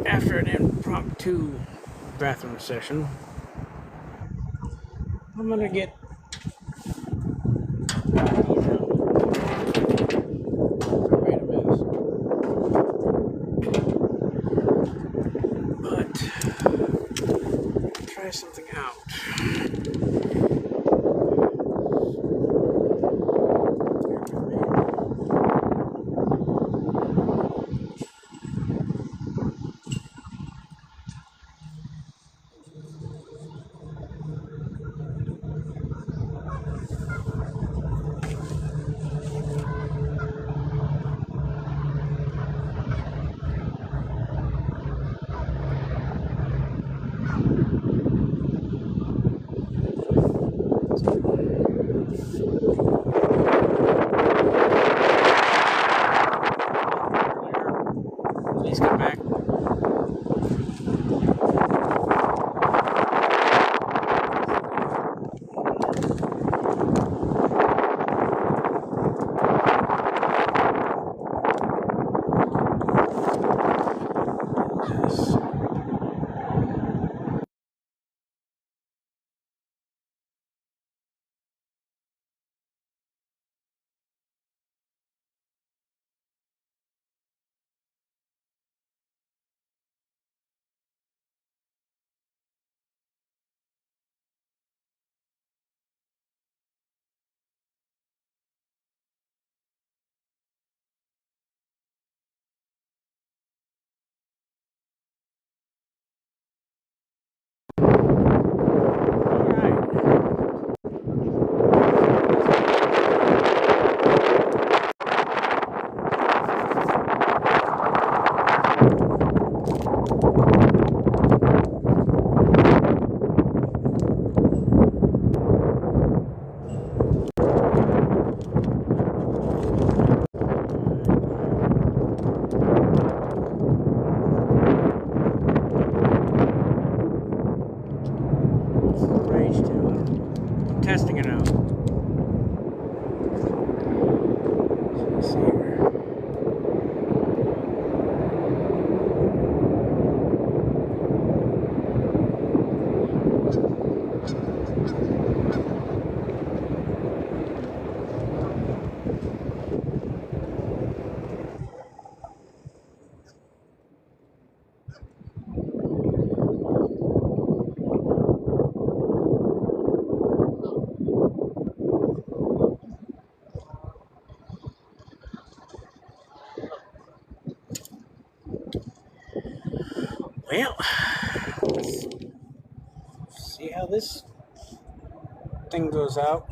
After an impromptu bathroom session, I'm gonna get made a mess. But try something out. Please come back. Yes. Rage 2. Testing it out. Let's see here. Well, let's see how this thing goes out.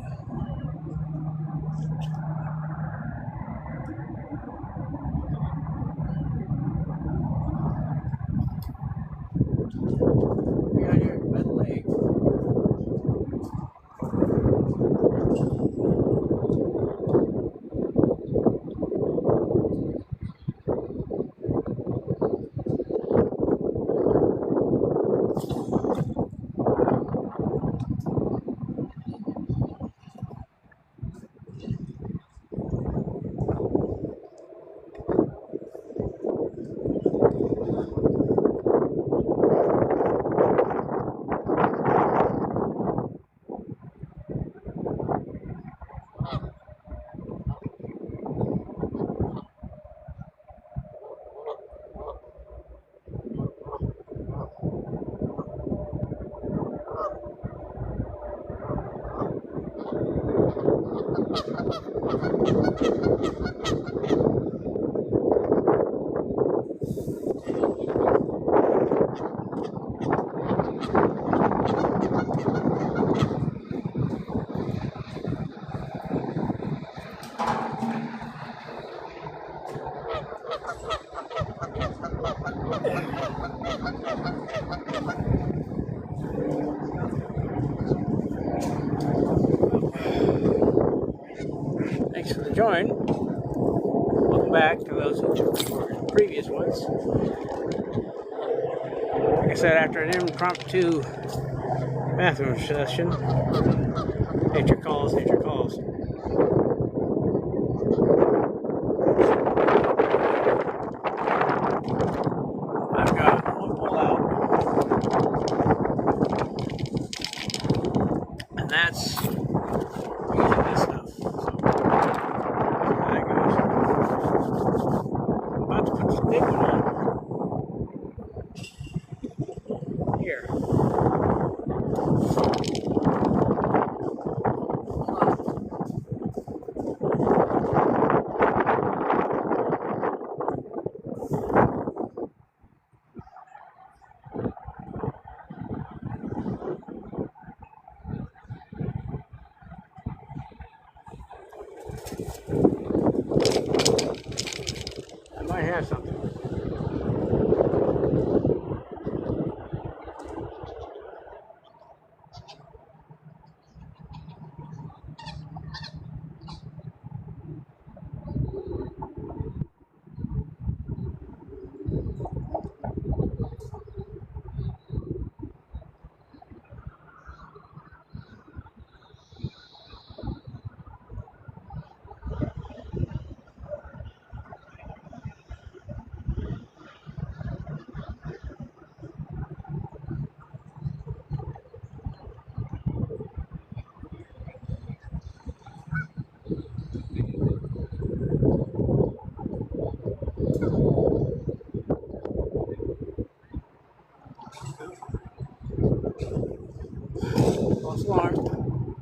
We got here metal leg. Thanks for the join. Welcome back to those who took the previous ones. Like I said, after an impromptu bathroom session, nature calls, nature calls. I've got Might have something. False alarm.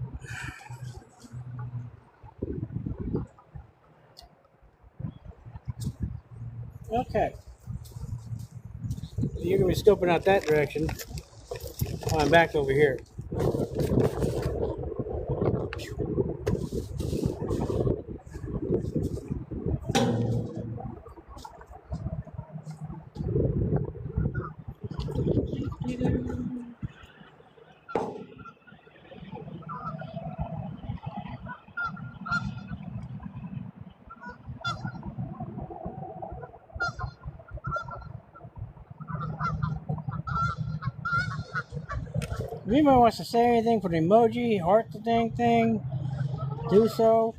Okay. You're going to be scoping out that direction while I'm back over here. If anybody wants to say anything for the emoji, heart the dang thing, do so.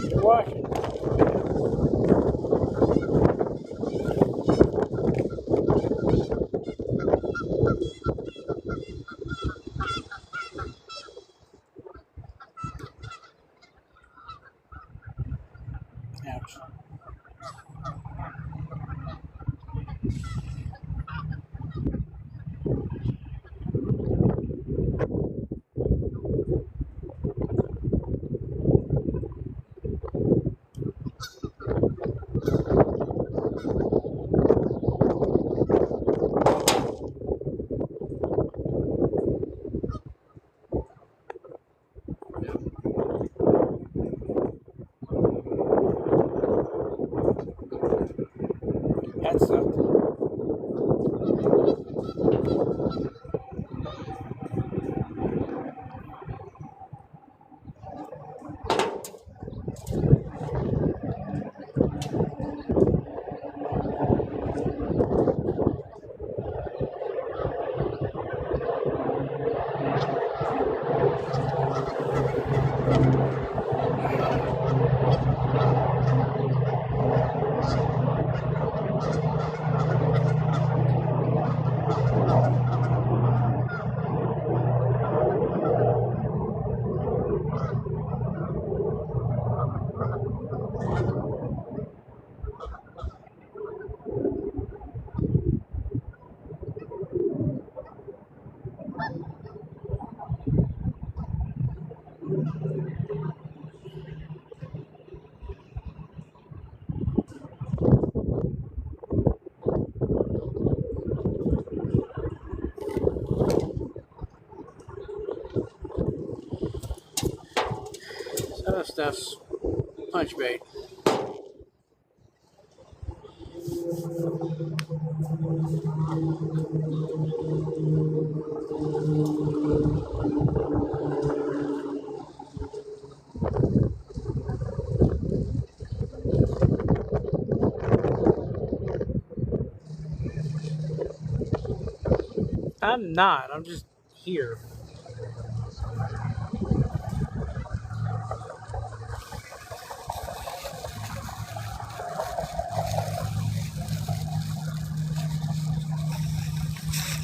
You're watching. Ouch. That sucked. So that stuff's punch bait. I'm not. I'm just here.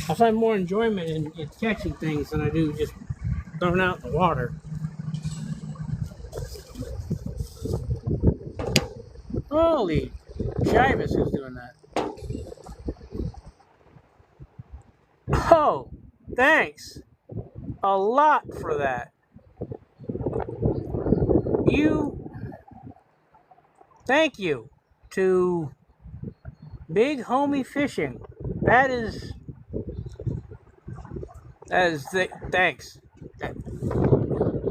I find more enjoyment in catching things than I do just throwing out in the water. Holy Chivas, who's doing that? Oh, thanks a lot for that. Thank you to Big Homie Fishing. That is That is thick. Thanks.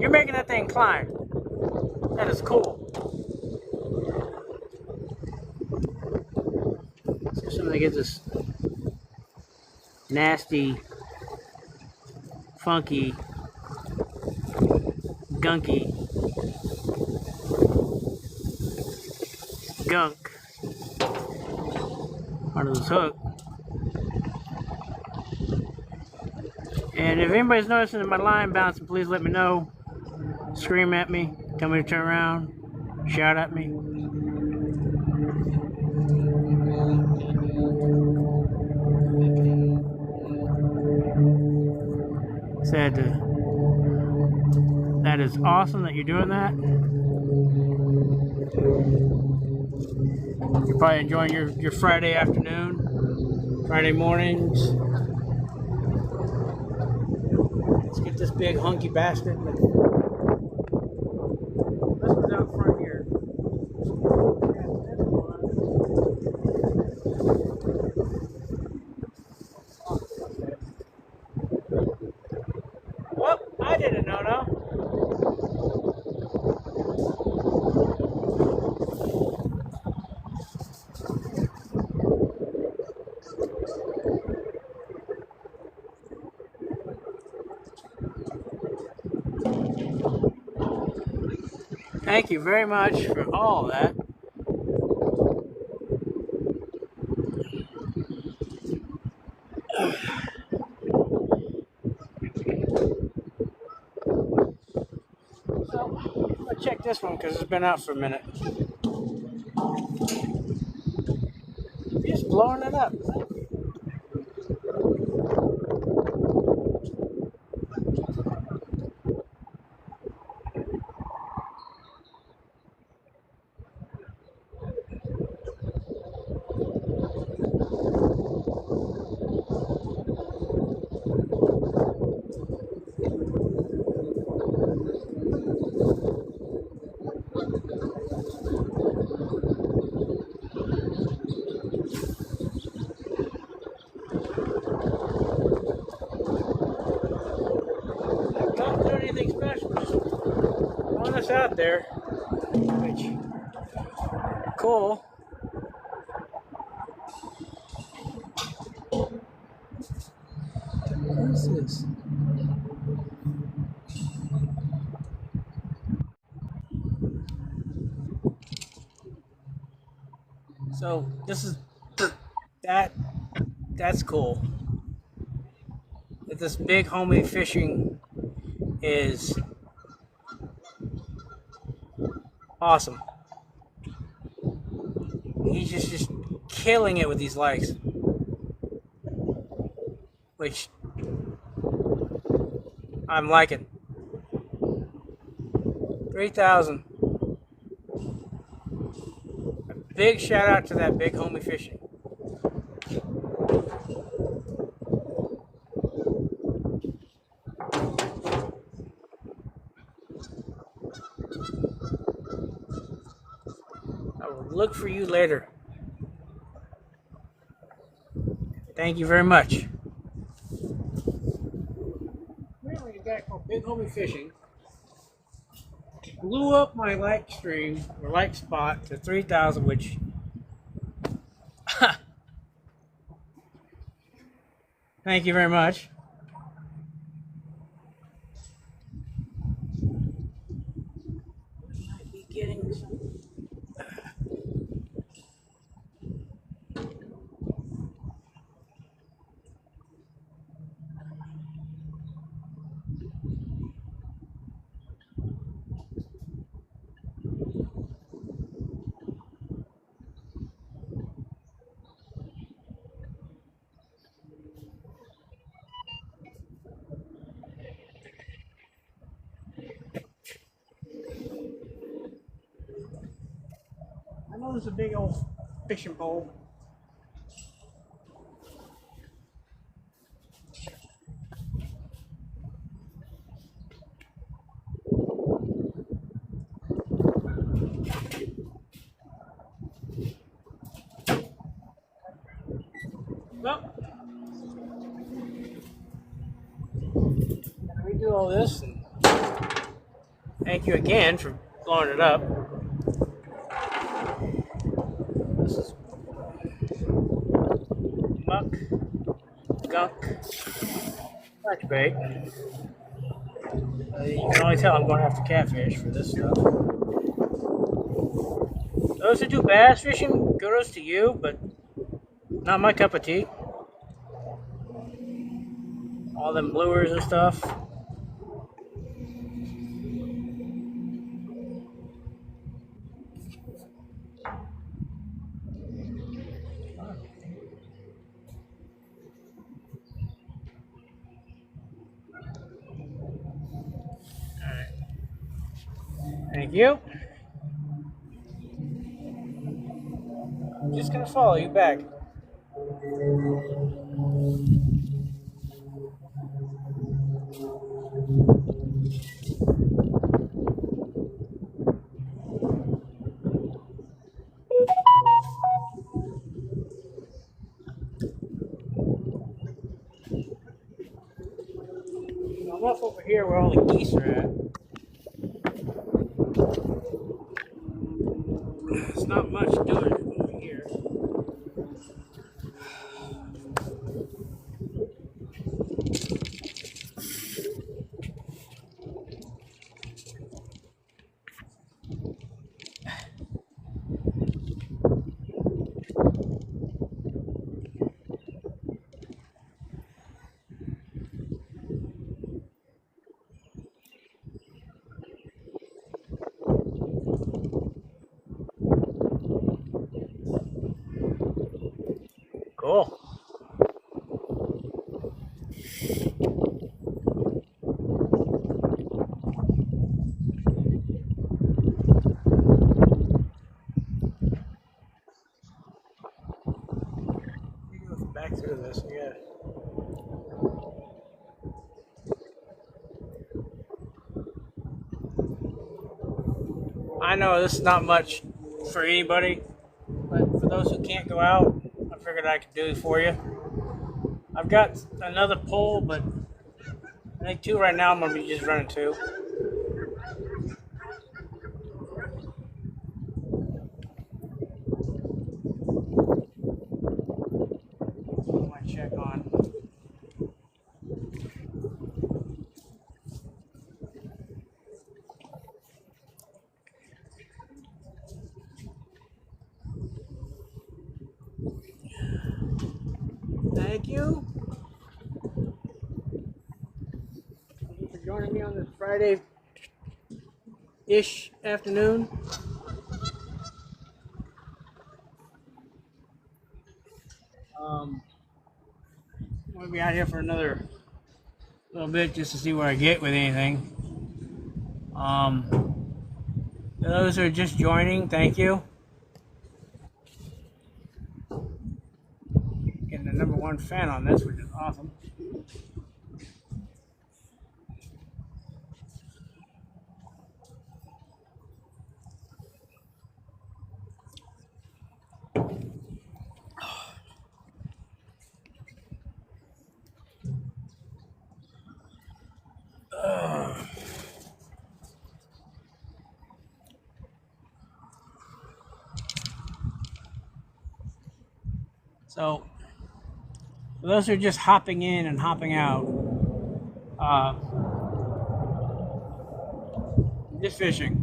You're making that thing climb. That is cool. Let's see if somebody gets this nasty, funky, gunky gunk onto this hook. And if anybody's noticing that my line bouncing, please let me know. Scream at me. Tell me to turn around. Shout at me. Said that is awesome that you're doing that. You're probably enjoying your Friday afternoon, Friday mornings. Let's get this big hunky bastard. This one's out front here. Well, I didn't know, no. Thank you very much for all that. So, I'm gonna check this one because it's been out for a minute. You're just blowing it up. Don't do anything special. Just throwing this out there. Which, cool. What is this? So this is that's cool. That this big homie fishing is awesome. He's just killing it with these likes, which I'm liking. 3,000. A big shout out to that big homie fishing. I will look for you later. Thank you very much. Really, back on big homie fishing. Blew up my like stream or like spot to 3,000, which thank you very much. Might be getting some. I know there's a big old fishing pole. Well, do all this, and thank you again for blowing it up. This is muck, gunk, catch bait. You can always tell I'm going after catfish for this stuff. Those who do bass fishing, kudos to you, but not my cup of tea. All them lures and stuff. Alright. Thank you. I'm just gonna follow you back. I'm off over here where all the geese are at. There's not much doing over here. Cool. Back through this, yeah. I know this is not much for anybody, but for those who can't go out, I figured I could do it for you. I've got another pole, but I think 2 right now. I'm gonna be just running 2. I might check on. Thank you. Thank you for joining me on this Friday-ish afternoon. I'm gonna be out here for another little bit just to see where I get with anything. Those who are just joining, thank you. Getting the #1 fan on this, which is awesome. So, for those who are just hopping in and hopping out, just fishing.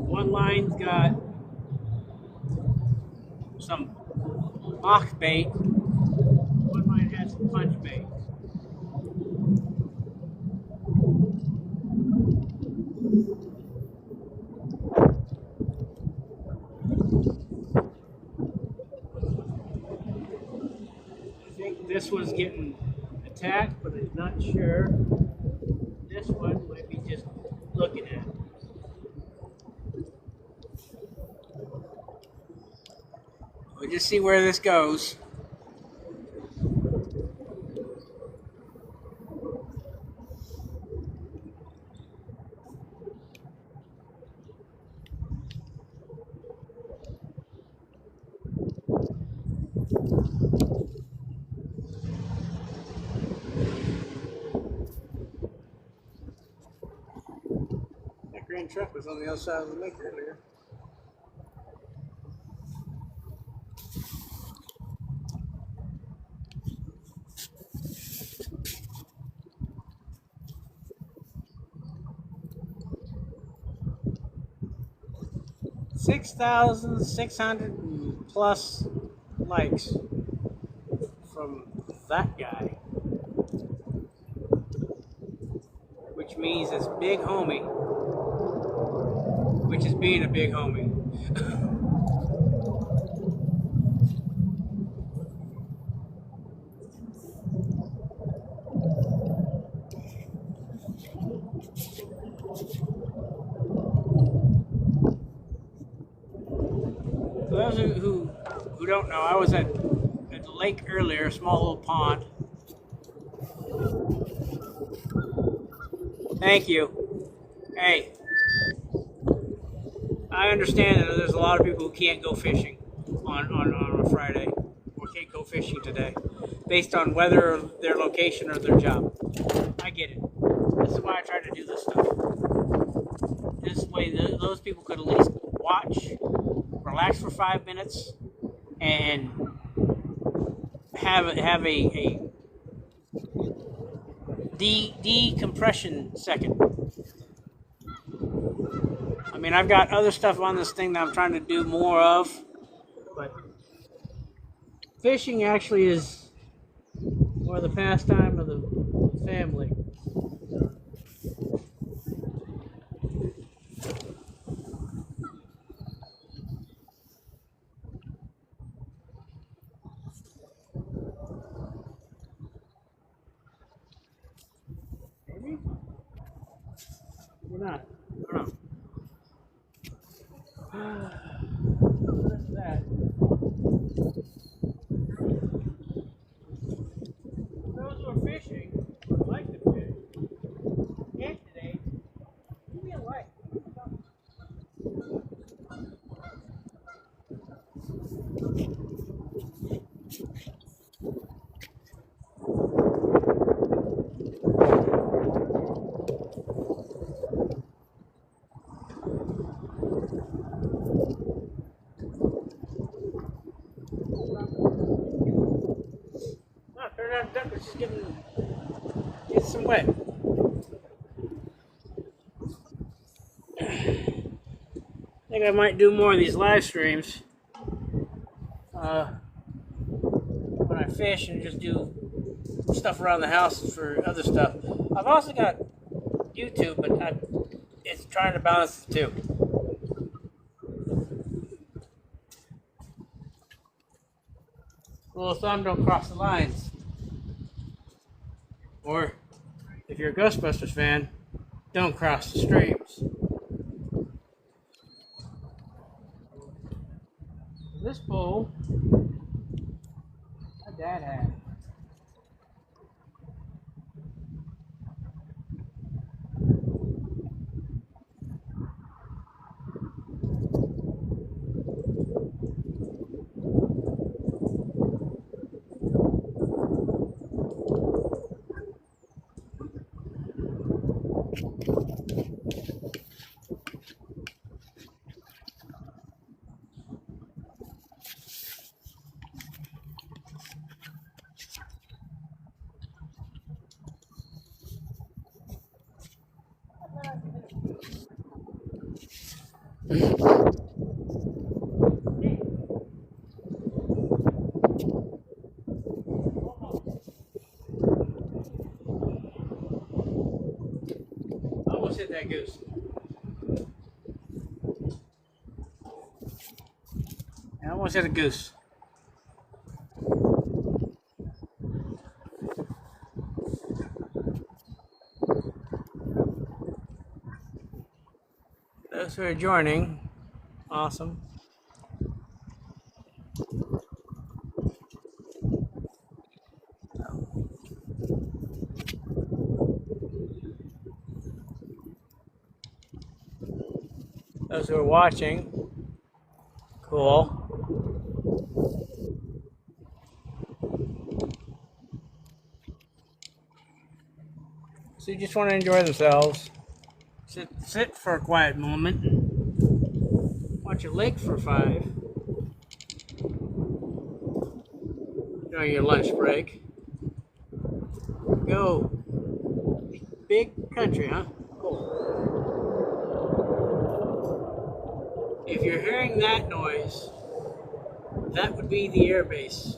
One line's got some mock bait. One line has some punch bait. I think this one's getting attacked, but I'm not sure. This one might be just looking at it. We'll just see where this goes. Fucking truck was on the other side of the lake earlier. $6,600 plus likes from that guy, which means it's big homie, which is being a big homie. For those who don't know, I was at the lake earlier, a small little pond. Thank you. Hey, I understand that there's a lot of people who can't go fishing on a Friday, or can't go fishing today, based on whether their location or their job. I get it. This is why I try to do this stuff. This way, those people could at least watch, relax for 5 minutes, and have a decompression second. I mean, I've got other stuff on this thing that I'm trying to do more of, but fishing actually is more the pastime of the family. Maybe? We're not. I don't know. What's that? Those who are fishing, like to fish. Can't today. Give me a light. That duck was just getting some wet. I think I might do more of these live streams when I fish and just do stuff around the house for other stuff. I've also got YouTube, but it's trying to balance the two. Rule of thumb, don't cross the lines. Or, if you're a Ghostbusters fan, don't cross the streams. This pole, my dad had. Almost hit that goose. I almost hit a goose. Those who are joining, awesome. Those who are watching, cool. So you just want to enjoy themselves. Sit for a quiet moment. Watch a lake for 5 during your lunch break. Go. Big country, huh? Cool. If you're hearing that noise, that would be the air base.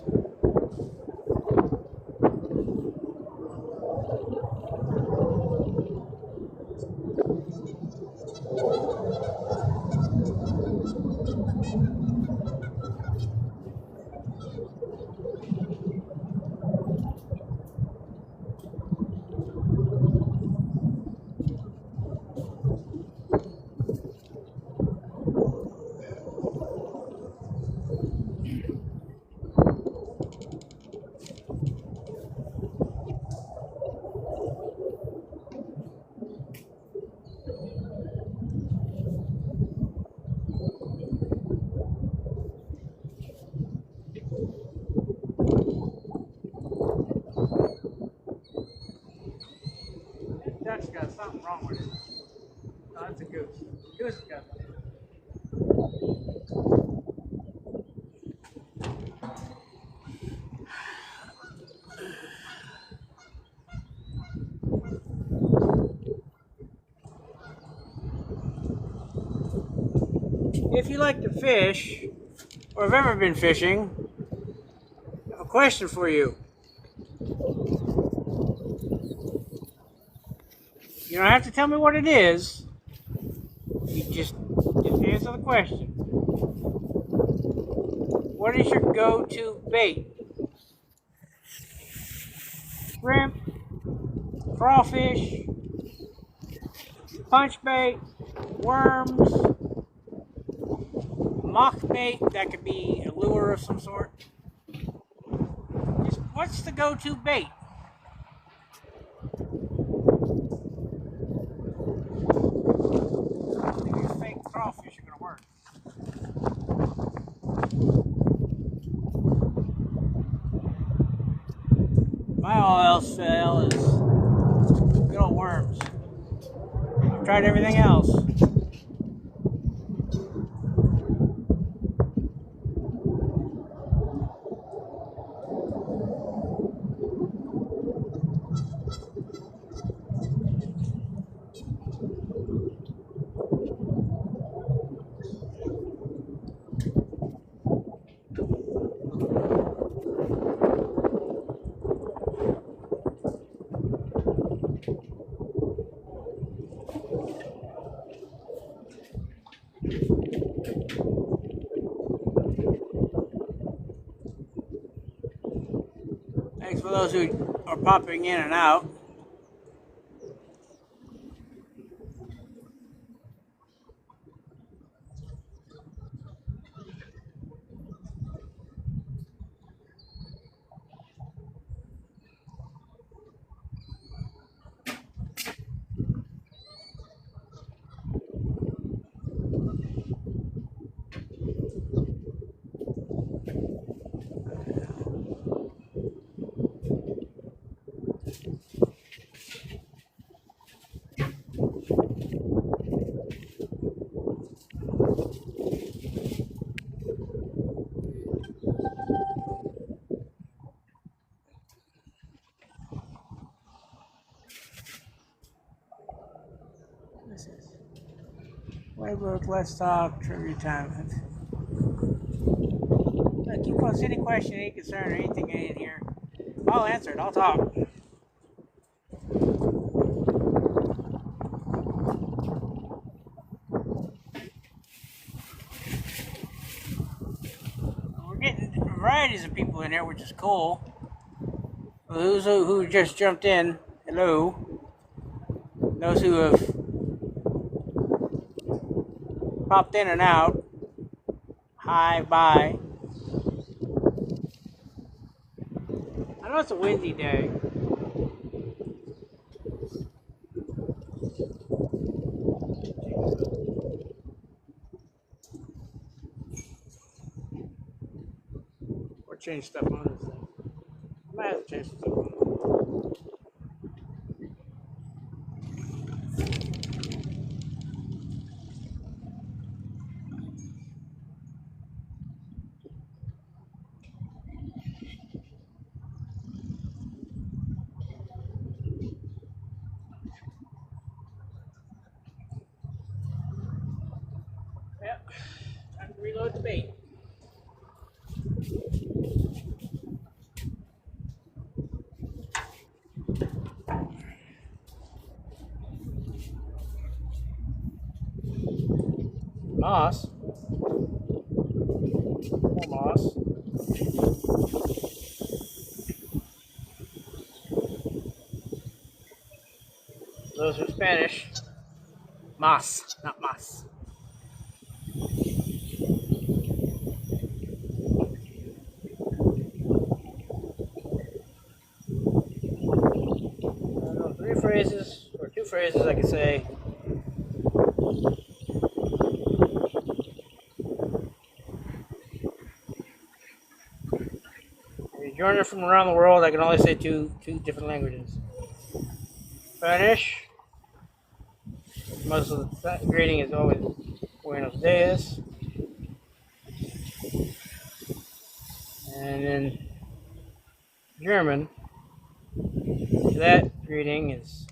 Duck's got something wrong with it. No, that's a goose. Goose has got something. If you like to fish, or have ever been fishing, I have a question for you. You don't have to tell me what it is. You just answer the question. What is your go-to bait? Shrimp, crawfish, punch bait, worms, mock bait, that could be a lure of some sort. Just what's the go-to bait? I think these fake crawfish are gonna work. My all else fail is good old worms. I've tried everything else. Thanks for those who are popping in and out. Playbook, let's talk, trivia time. Look, you post any question, any concern, or anything in here, I'll answer it. I'll talk. We're getting varieties of people in here, which is cool. Who just jumped in, hello. Those who have popped in and out, hi, bye. I know it's a windy day. Or change stuff on this thing. I might have to change stuff on. Time to reload the bait. Moss. More moss. Those are Spanish. Mas, not mas. Three phrases, or two phrases I could say. If you join from around the world, I can only say two different languages. Spanish. Most of the greeting is always Buenos Dias. And in German, that greeting is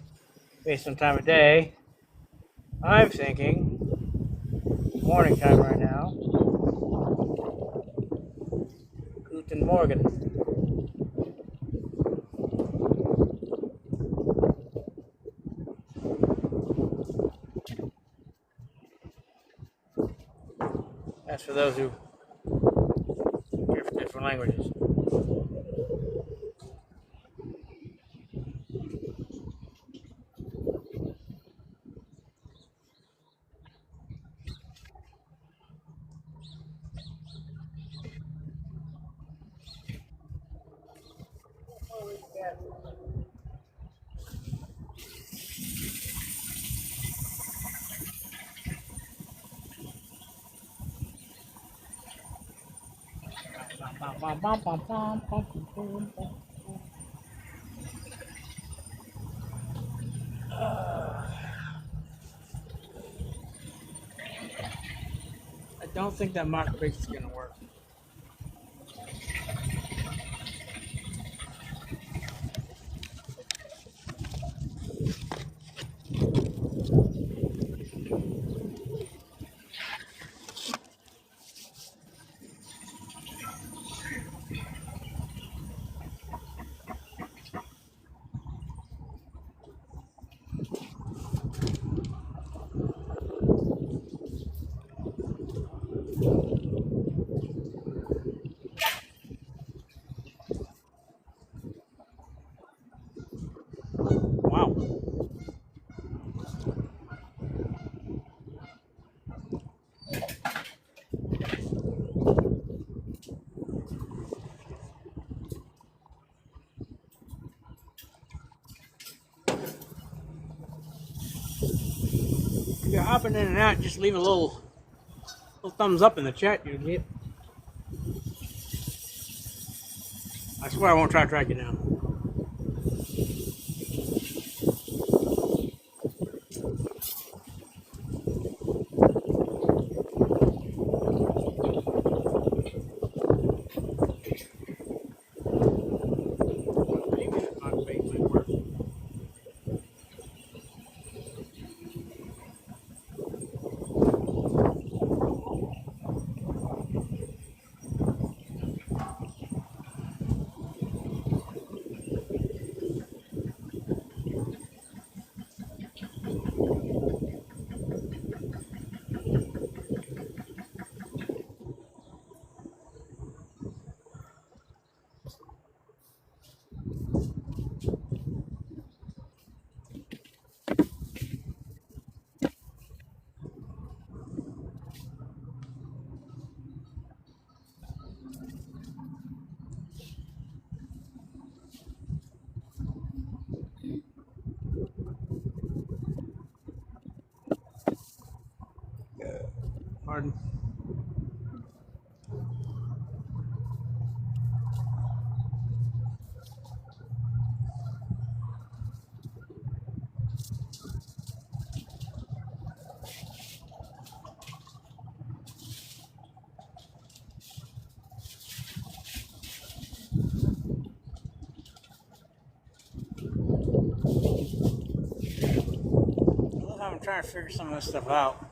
based on time of day. I'm thinking morning time right now. Guten Morgen. That's for those who care for different languages. I don't think that mock bait is going to work. Wow. If you're hopping in and out, just leave a little thumbs up in the chat. You'll get. I swear I won't try to track you down. Maybe that mock bait might work. Pardon. I'm trying to figure some of this stuff out.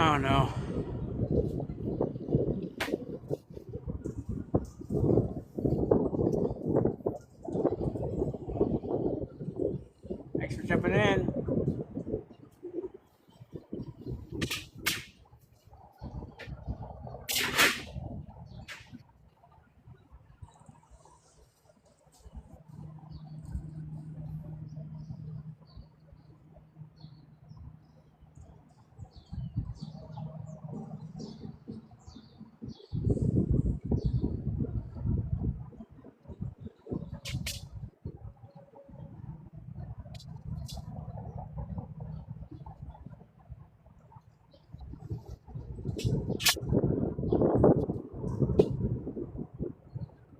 I don't know. Thanks for jumping in.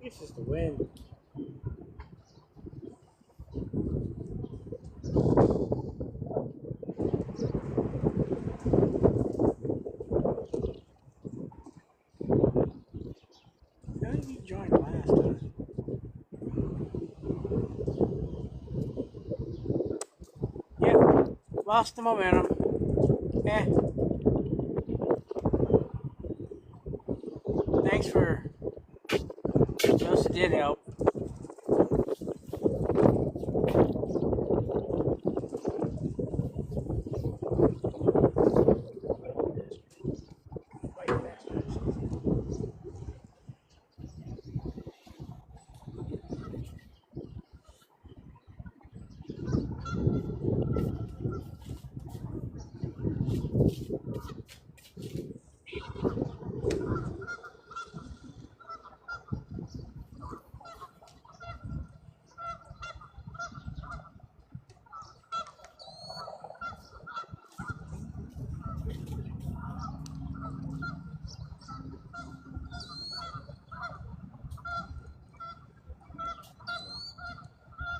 This is the wind. How did you join last time? Yep, lost the momentum. Eh. Thanks for those who did help.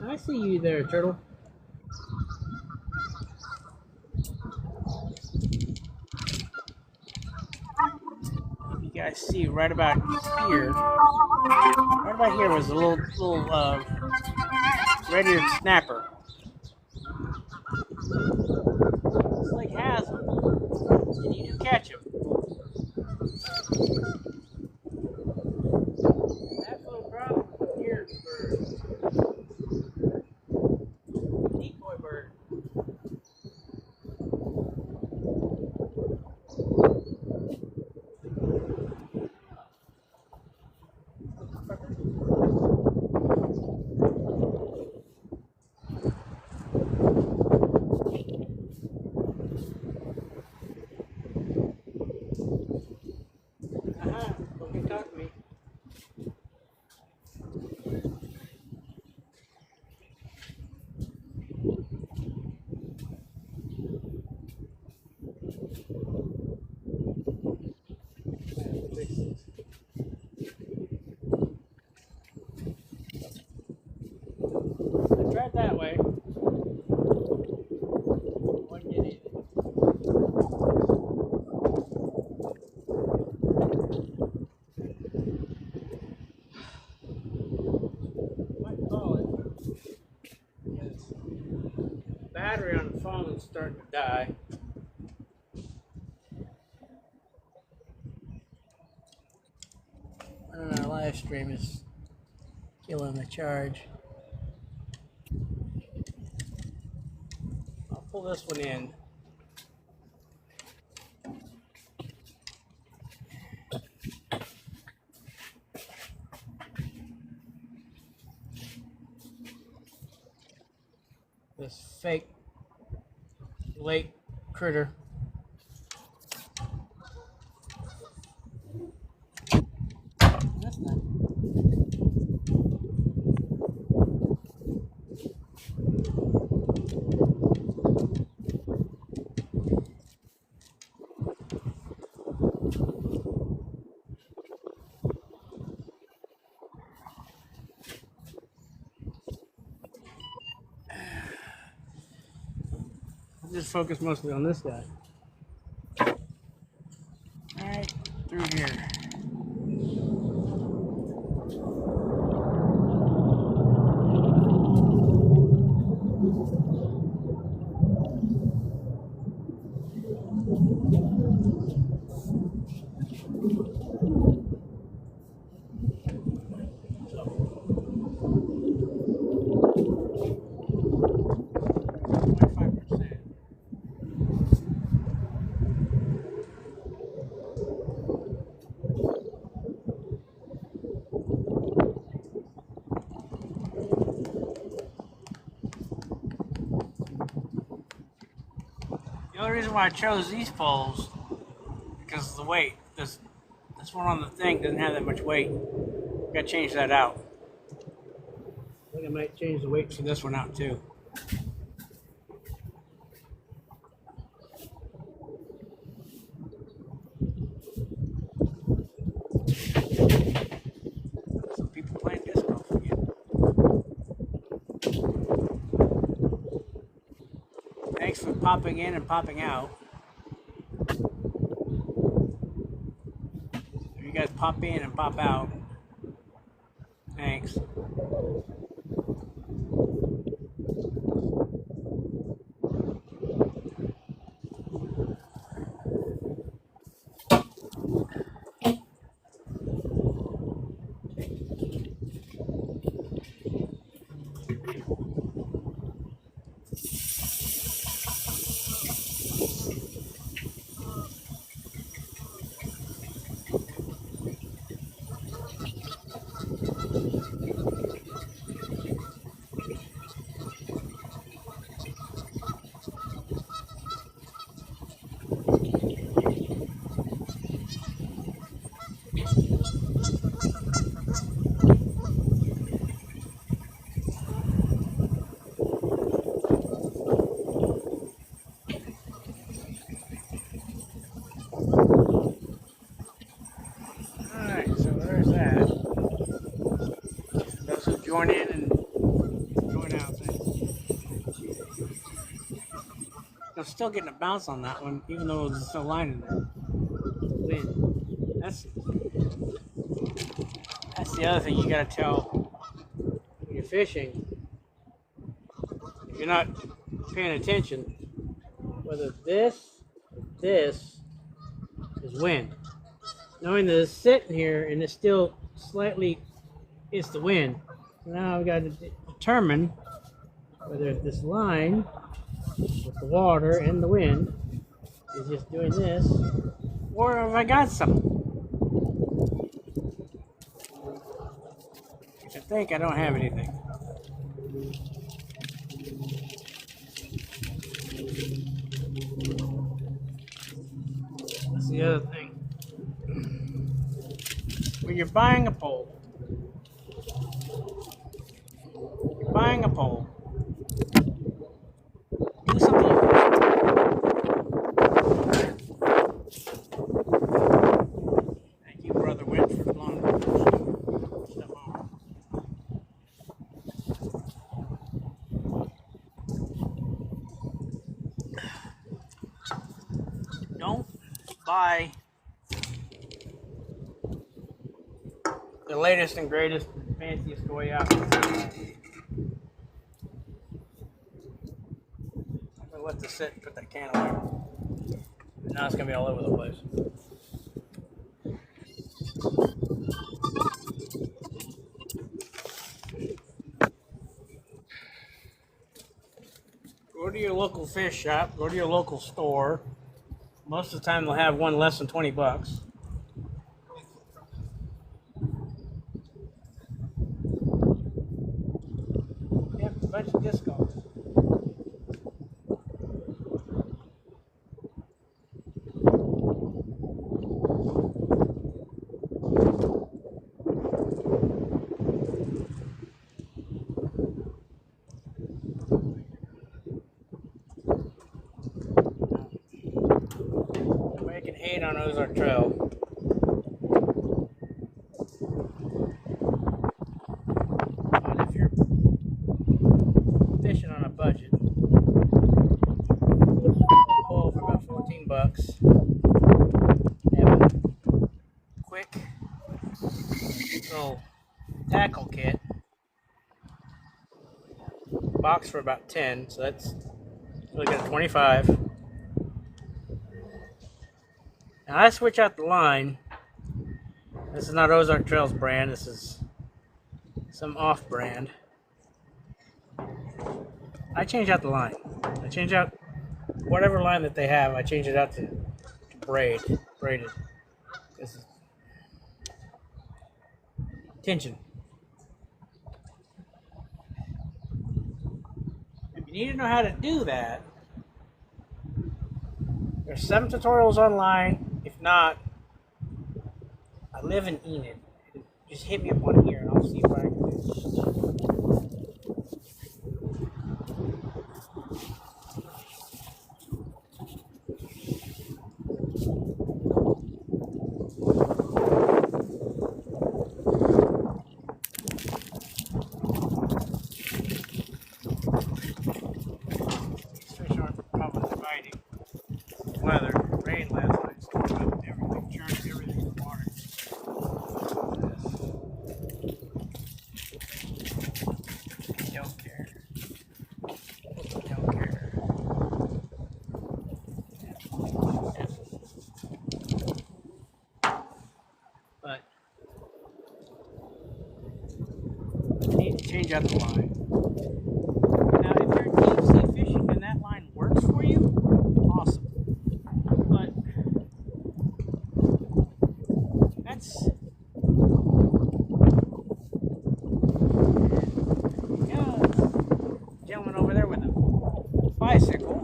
I see you there, turtle. You guys see right about here. Right about here was a little red-eared snapper. This lake has them, and you do catch them. That little problem here bird, decoy bird. Don't talk to me. I tried that way. Wouldn't get it. Might call it. Yes. Battery on the phone is starting to die. And our live stream is killing the charge. I'll pull this one in. This fake lake critter. That's not. Just focus mostly on this guy. Alright, through here. reason why I chose these poles because of the weight. This one on the thing doesn't have that much weight. Gotta change that out. I think I might change the weight for this one out too. Some people playing disc golf again. Thanks for popping in and popping out. You guys pop in and pop out. Thanks. Join in and join out. I'm still getting a bounce on that one, even though there's still line in there. Wind. That's the other thing you gotta tell when you're fishing. If you're not paying attention, whether this is wind. Knowing that it's sitting here and it's still slightly, it's the wind. Now I've got to determine whether this line with the water and the wind is just doing this, or have I got something. Which I think I don't have anything. That's the other thing. When you're buying a pole, do something. Thank you, Brother Witch, for blowing stuff on. Don't buy the latest and greatest and fanciest toy out. Let this sit and put that can away. Now it's gonna be all over the place. Go to your local fish shop, go to your local store. Most of the time they'll have one less than $20. Yep, a bunch of disc golf. Making hate on Ozark Trail. But if you're fishing on a budget, pull for about $14. Have a quick little tackle kit. Box for about 10, so that's looking at 25. Now I switch out the line. This is not Ozark Trails brand. This is some off brand. I change out the line. I change out whatever line that they have. I change it out to braided. This is tension. If you need to know how to do that, There's some tutorials online. If not, I live in Enid. Just hit me up on here and I'll see what I can do. These fish aren't probably biting. Weather, rain last night, stormed up everything, churned everything in the water. Don't care. Don't care. But I need to change up the line. Now, if you're deep sea fishing and that line works for you, awesome. But that's gentleman over there with a bicycle.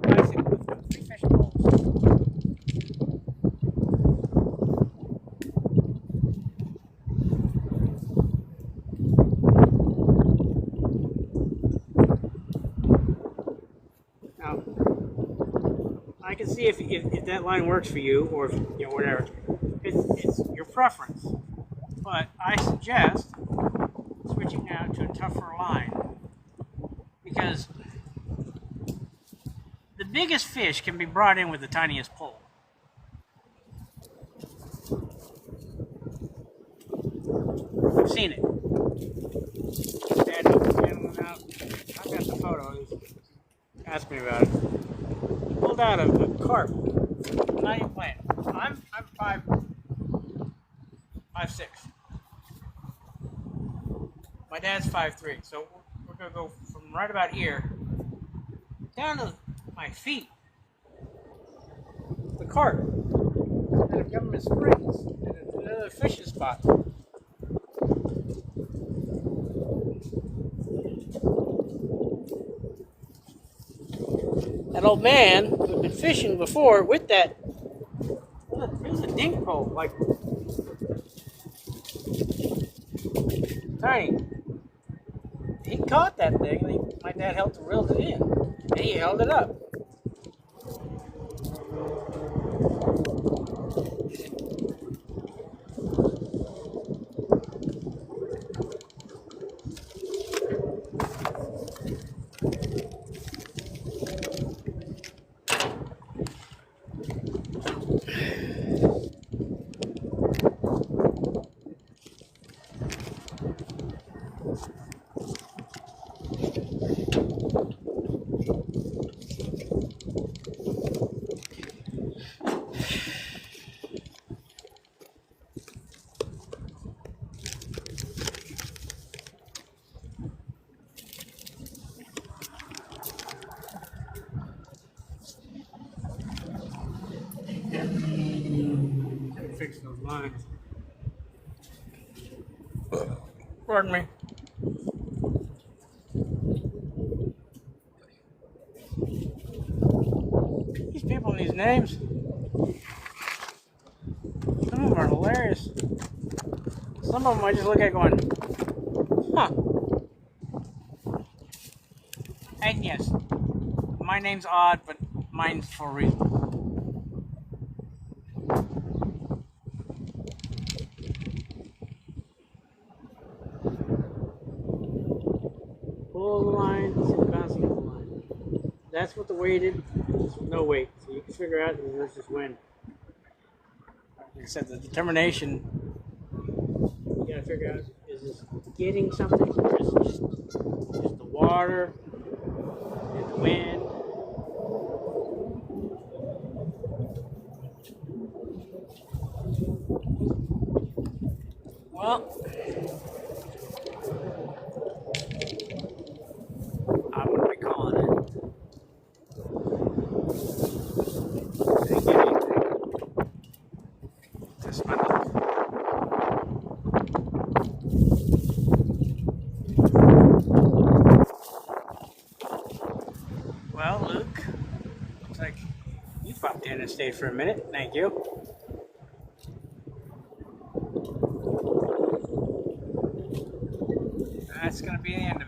Bicycle with 3 fishing poles. Now, I can see if that line works for you, or if, you know, whatever. It's your preference. But I suggest switching out to a tougher line, because the biggest fish can be brought in with the tiniest pole. I've seen it. Dad helped the gentleman out. I've got the photo. He asked me about it. He pulled out a carp. I'm not even playing. I'm 5'6". My dad's 5'3", so we're gonna go from right about here down to my feet. The carp out of Government Springs, and another fishing spot. That old man who'd been fishing before with that, it was a dink pole, like tiny. He caught that thing, and my dad helped to reel it in, and he held it up. Fix those lines. Pardon me. These people and these names, some of them are hilarious. Some of them I just look at going, huh. And yes, my name's odd, but mine's for a reason. Pull the line, sit bouncing up the line. That's what the weighted is, no weight. So you can figure out versus when. Like I said, the determination, you gotta figure out, is this getting something, just the water and the wind. Well, I'm going to be calling it. Didn't get anything. Just my luck. You popped in and stayed for a minute. Thank you. That's going to be the end